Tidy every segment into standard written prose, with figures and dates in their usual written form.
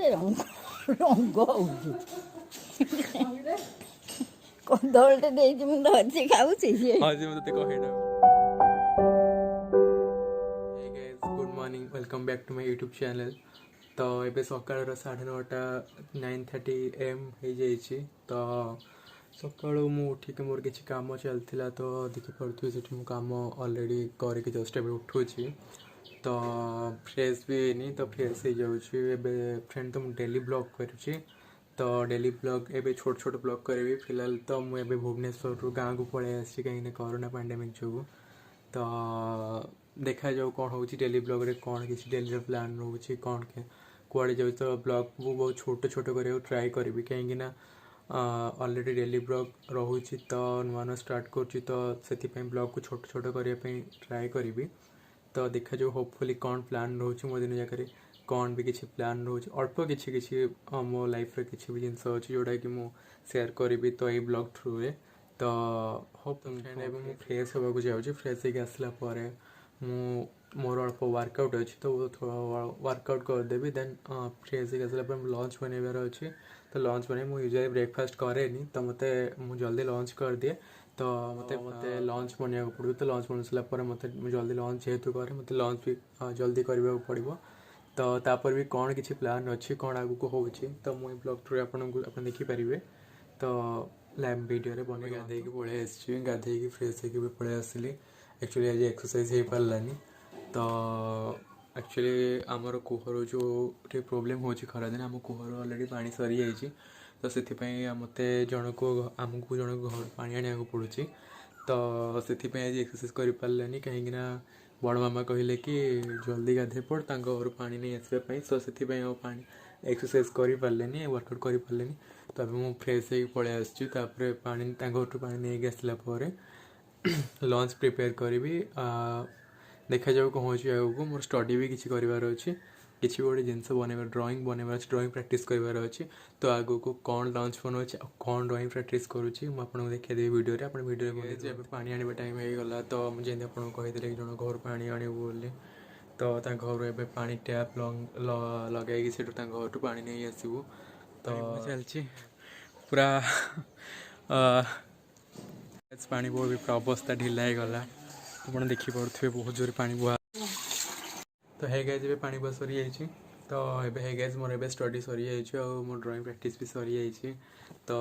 ଗୋଟେ ରଙ୍ଗ ହଉଛି କଦଳୀଟେ ଦେଇଛି ମୁଁ ଧରିଛି ଖାଉଛି ସିଏ। Good morning welcome back to my YouTube channel. तो ये सकाळ 9:30 9:30 AM हो जाइए। तो सकाळू मु उठिक मोर किसी काम चलता तो देखिपे से कम अलरेडी करके जस्ट ए उठूची। तो फ्रेश भी नहीं तो फ्रेश हो जाए फ्रेंड। तो मुझे डेली ब्लॉग करुँची तो डेली ब्लॉग एवं छोट छोट ब्लॉग करी। फिलहाल तो मुझे भुवनेश्वर गाँव को पलि आसी कहीं कोरोना पैंडेमिक जो। तो देखा जाऊ कौन हो डेली ब्लॉग रे कौन किसी डेली प्लान रोचे कौन के कुआड़े जाऊँ। तो ब्लॉग को बहुत छोट छोट कर ट्राए करी कहीं ऑलरेडी डेली ब्लॉग रोचे तो नुआ नुआ स्टार्ट करुँची। तो से ब्लॉग को छोट छोट करने ट्राए करी। तो देखा जाऊ होपफुली कौन प्लान रोचे मो दिन जाकर कौन भी किसी प्लान रोचे अल्प किसी मो लाइफ रे किसी भी जिनस अच्छी जोटा कि मु शेयर करी। तो ये ब्लॉग थ्रू रे तो होप मुझे फ्रेश होगा जाऊँगी। फ्रेश होकर आसला मोर अल्प वर्कआउट अच्छी तो थोड़ा वर्कआउट करदेवी। देन फ्रेश होकर आसला लंच बनवार अच्छे। तो लंच बन मुझे यूजुअली ब्रेकफास्ट करे तो मत जल्दी लंच कर दिए। तो मत लंच बनवा पड़ो। तो लंच बन सारा मत जल्दी लंच जेहेतु करे मत लंच भी जल्दी करने पड़ो। तो तापर भी कौन किसी प्लान अच्छी कौन आगू हो तो मुझे ब्लॉग थ्रू आप देखिपारे। तो लैब वीडियो बन गाधे पलि आसी गाधे फ्रेश होकर पलि आसली। एक्चुअली आज एक्सरसाइज हो पारानी। तो एक्चुअली आमर कुहर जो प्रोब्लेम हो खरा दिन आम कुहर अलरेडी पानी सरी जाइए। तो से मत जन को आमको जन घर पा आने पड़ू। तो से आज एक्सरसाइज कर पारानी कहीं बड़ मामा कहले कि जल्दी गाधे पड़ घर पा नहीं आसवाई। तो से पानी एक्सरसाइज कर पारे वर्कआउट कर पारे। तो मुझे फ्रेश हो पलि आसपर पानी घर पा नहीं आसला लंच प्रिपेयर करी। देखा जाऊ कौन हो आगे मोर स्टडी भी किसी करार अच्छी किसी गोटे जिनस बनवा ड्रॉइंग बनवार अच्छे ड्रॉइंग प्रैक्टिस करार अच्छी। तो आगू को कौन लंच बनाऊँ कौन ड्रॉइंग प्रैक्टिस करुँची मुझे देखादेवी वीडियो आप वीडियो पानी आने टाइम हो गला। तो मुझे आपको कहीदे कि जन घर पानी आणु बोली। तो घर एवं पानी टैप लगे से घर टू पा नहीं आसबू। तो चलती पूरा पानी बहुत भी पूरा अवस्था ढिला हो गला। आप देखिपे बहुत जोर पानी बुआ। तो है गाइज ए पानी बुआ सरी जाइए। तो ये है गाइज मोर स्टडी सरी जाइए और मोर ड्रॉइंग प्रैक्टिस भी सरी जाइए। तो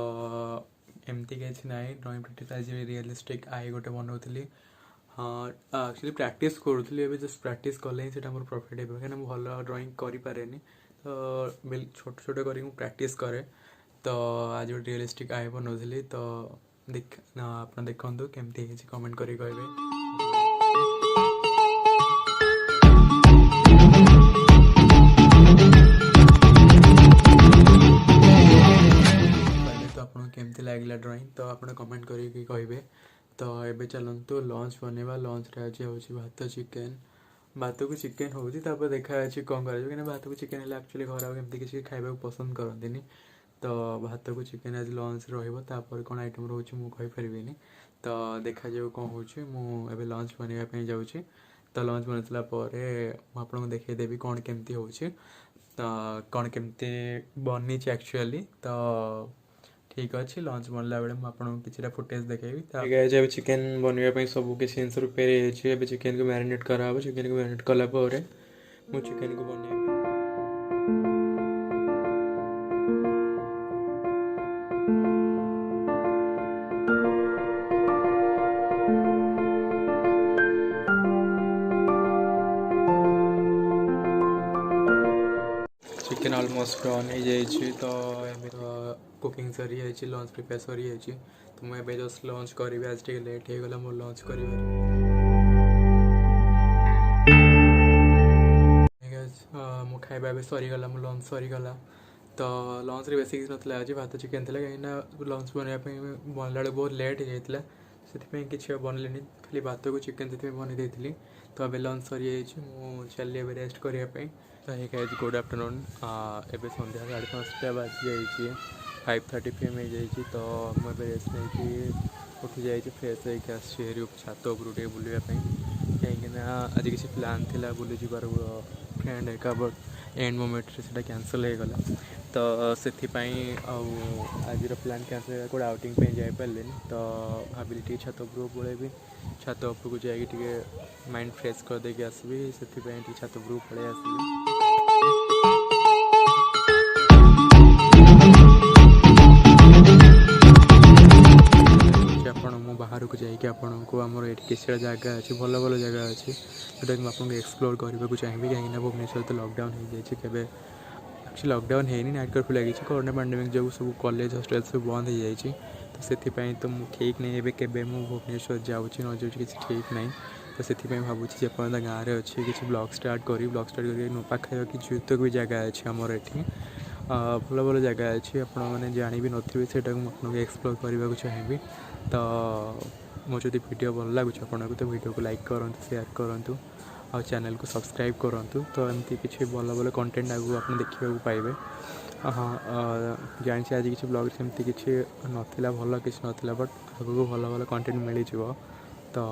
एमती किसी ना ड्रॉइंग प्रैक्टिस आज रियलिस्टिक आई गोटे बनाऊली। हाँ एक्चुअली प्रैक्टिस करूँ ए जस्ट प्रैक्टिस कले ही मोर प्रॉफिट हो कहीं भल ड्रॉइंग करें। तो छोट छोट कर प्रैक्टिस करे। तो आज गोटे रियलिस्टिक आई बनाऊली। तो आप देखु केमती कमेंट करें कहे। केमती लगला ड्रॉइंग तो आप कमेंट करके कहे। तो ये चलतु लंच बनवा। लंच आज हूँ भात चिकेन भात को चिकेन हो देखा कौन कर भात को चिकेन एक्चुअली घर आमती किसी खावा पसंद करती। तो भात को चिकेन आज लंच रही कौन आइटम रोचे मुझे। तो देखा जाऊ कौन हो लंच बनवाई जाऊँगी। तो लंच बन सारा आपको देखदेवी कौन केमती हो कौन केमती बनी एक्चुअली। तो ठीक अच्छे लंच बनला बेले मुझे किसी फुटेज देखी। चिकेन बनवाई सब किसी जिन प्रिपेयर हो चिकेन को मैरिनेट कराब। चिकेन को मैरिनेट कलापर मु चिकेन को बन चिकेन ऑलमोस्ट डन हो जाइए। तो कुकिंग सरी जाइए लंच प्रिपेयर सरी जाइए। तो मुझे जस्ट लंच करी आज टे लेट हो गला मोर लंच कर मो खाଇବା भी सरीगला मो लंच सरीगला। तो लंच रे बेस किसी ना आज भात चिकेन थी कहीं लंच बनवाई बनला बेले बहुत लेट हो जाता से किसी बनले खाली भात को चिकेन से बन देती। तो अब लंच सरी जाइए चलिए रेस्ट करने। तो है गाइज गुड आफ्टरनून एवं संध्या 5:30 बाजी जाइए 5:30 PM हो जाइए। तो मुझे रेस्ट नहीं उठी जाइए फ्रेश होकर आसरी छात उपर टे बुलापी कहीं आज किसी प्लान थी बुली जीवार फ्रेंड एका बट एंड मोमेंट से कैंसल हो गला तो से आज प्लान कैंसल गोटे आउटिंग पे जापारे तो भाविली टे छात उपरको पलैबी छात उपरको जाए माइंड फ्रेश करदे आसबि से छात उपरको पलि आसबि। बाहर को जाकि आपको आमर ये किसी जगह अच्छी भल भल जगह अच्छी जोटा कि मुझे एक्सप्लोर करने को चाहिए कहीं भुवनेश्वर तो लॉकडाउन हो जाए एक्चुअली लॉकडाउन है नाइट कर्फ्यू लगी कोरोना पैंडेमिक जो सब कॉलेज हॉस्टल सब बंद हो जाए तो से तो ठीक नहीं है के भुवनेश्वर जाऊँगी न जाऊँगी किसी ठीक नहीं तो से भावुँ जेपर्यंत गाँव में अच्छी किसी ब्लॉग स्टार्ट कर पाखे कि जुतक भी जगह अच्छी आमर ये भल भल जगह अच्छी आपने जानी भी नथिबे सेटा आपको एक्सप्लोर करने को चाहिए तो मो जो वीडियो भल लगुच आपको तो वीडियो को लाइक करूँ शेयर करूँ और चैनल को सब्सक्राइब करूँ तो एमती किसी भल भल कंटेंट आगे आप देखा पाइबे। हाँ जानी आज किसी ब्लॉग सेमती किसी नाला भल किसी नाला बट आगे भल भल कंटेंट मिल तो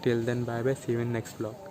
till then bye bye see you in next blog.